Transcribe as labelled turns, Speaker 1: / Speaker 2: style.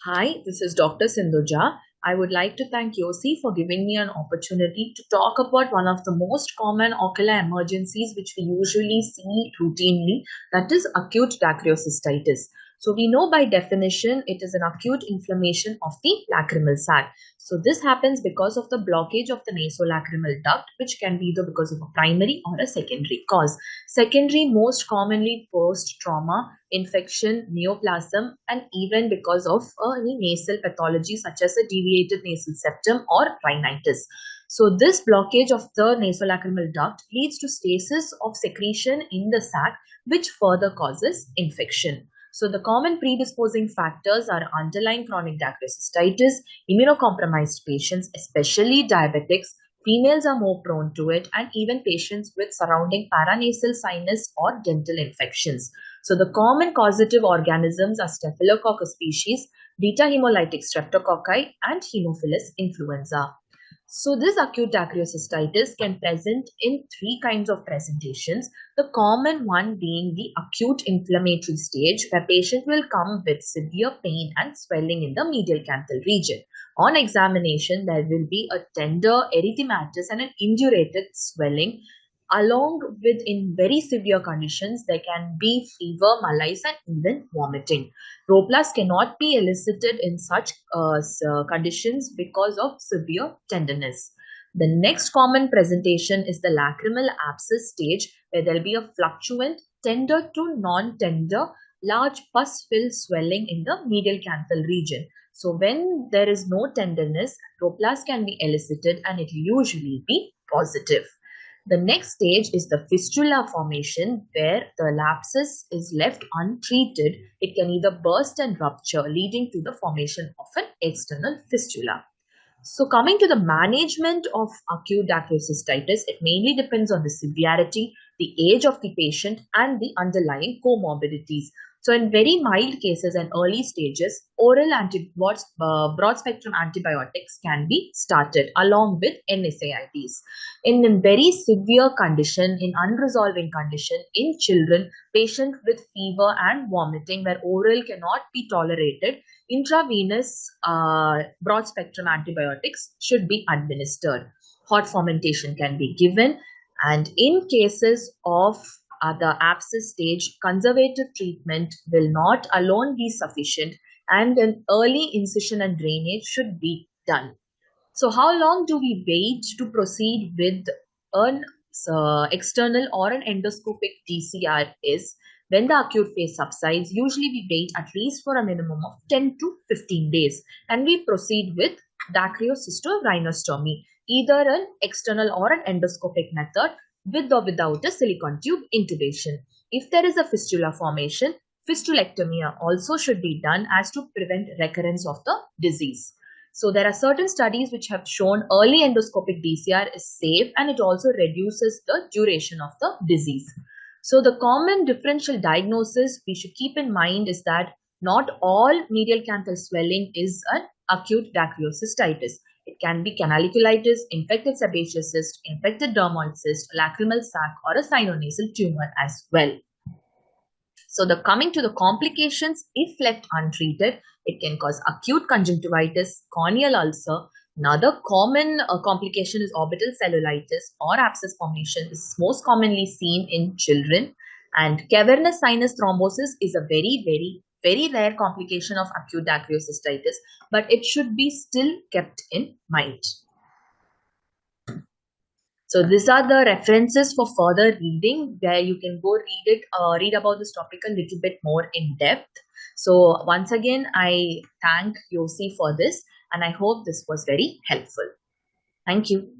Speaker 1: Hi, this is Dr. Sindhuja. I would like to thank YOSI for giving me an opportunity to talk about one of the most common ocular emergencies which we usually see routinely, that is acute dacryocystitis. So we know by definition it is an acute inflammation of the lacrimal sac. So this happens because of the blockage of the nasolacrimal duct, which can be either because of a primary or a secondary cause. Secondary most commonly post-trauma, infection, neoplasm, and even because of any nasal pathology such as a deviated nasal septum or rhinitis. So this blockage of the nasolacrimal duct leads to stasis of secretion in the sac, which further causes infection. So the common predisposing factors are underlying chronic dacryocystitis, immunocompromised patients, especially diabetics. Females are more prone to it, and even patients with surrounding paranasal sinus or dental infections. So the common causative organisms are Staphylococcus species, beta hemolytic streptococci, and Haemophilus influenza. So this acute dacryocystitis can present in three kinds of presentations. The common one being the acute inflammatory stage, where patient will come with severe pain and swelling in the medial canthal region. On examination, there will be a tender erythematous and an indurated swelling. Along with, in very severe conditions, there can be fever, malaise, and even vomiting. Roplast cannot be elicited in such conditions because of severe tenderness. The next common presentation is the lacrimal abscess stage, where there will be a fluctuant, tender to non-tender, large pus-filled swelling in the medial canthal region. So when there is no tenderness, roplast can be elicited and it will usually be positive. The next stage is the fistula formation, where the abscess is left untreated. It can either burst and rupture, leading to the formation of an external fistula. So coming to the management of acute dacryocystitis, it mainly depends on the severity, the age of the patient, and the underlying comorbidities. So in very mild cases and early stages, oral broad-spectrum antibiotics can be started along with NSAIDs. In very severe condition, in unresolving condition, in children, patient with fever and vomiting where oral cannot be tolerated, intravenous broad spectrum antibiotics should be administered. Hot fermentation can be given, and in cases of the abscess stage, conservative treatment will not alone be sufficient, and an early incision and drainage should be done. So how long do we wait to proceed with an external or an endoscopic DCR is when the acute phase subsides. Usually we wait at least for a minimum of 10 to 15 days and we proceed with dacryocystorhinostomy, either an external or an endoscopic method with or without a silicone tube intubation. If there is a fistula formation, fistulectomy also should be done as to prevent recurrence of the disease. So there are certain studies which have shown early endoscopic DCR is safe and it also reduces the duration of the disease. So the common differential diagnosis we should keep in mind is that not all medial canthal swelling is an acute dacryocystitis. It can be canaliculitis, infected sebaceous cyst, infected dermoid cyst, lacrimal sac, or a sinonasal tumor as well. So coming to the complications, if left untreated, it can cause acute conjunctivitis, corneal ulcer. Another common complication is orbital cellulitis or abscess formation. This is most commonly seen in children. And cavernous sinus thrombosis is a very rare complication of acute dacryocystitis, but it should be still kept in mind. So these are the references for further reading where you can go read about this topic a little bit more in depth. So once again, I thank YOSI for this and I hope this was very helpful. Thank you.